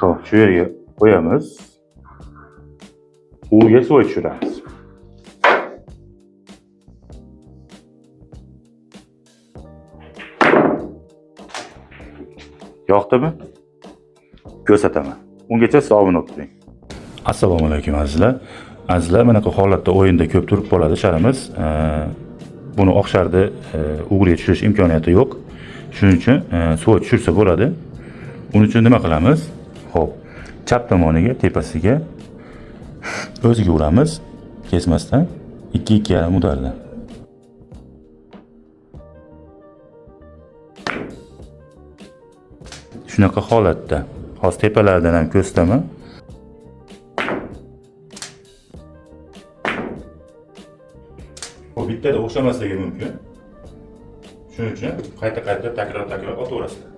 Xo'p, shu yerga qo'yamiz. Uga so'y tushiramiz. Yoqdimi? Ko'rsataman. Ungacha sog'in o'tiring. Assalomu alaykum azizlar. Azizlar, bunaqa holatda o'yinda ko'p turib qoladi sharimiz. Buni oqsharda o'g'riga tushirish imkoniyati yo'q. Shuning uchun suv tushirsa bo'ladi. Uning uchun nima qilamiz? Xo'p, chap tomoniga, tepasiga o'ziga uramiz, kesmasdan 2-2,5 udardan. Shunaqa holatda hozir tepalaridan ham ko'rsataman. Bu bittada o'xshamasligi mumkin. Shuning uchun qayta-qayta takror otaverasizlar.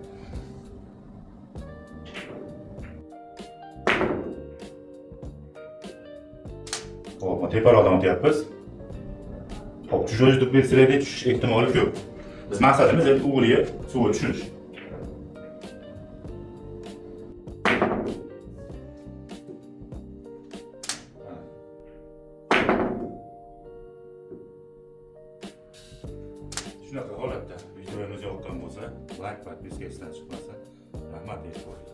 Hop, teparoqdan o'tyapmiz. Hop, tushish duplekslarga tushish ehtimoli ko'p. Biz maqsadimiz o'g'liga suv tushirish. Shunaqa holatda videomiz yoqqan bo'lsa, like va podpiska chiqmasa, rahmat deyman.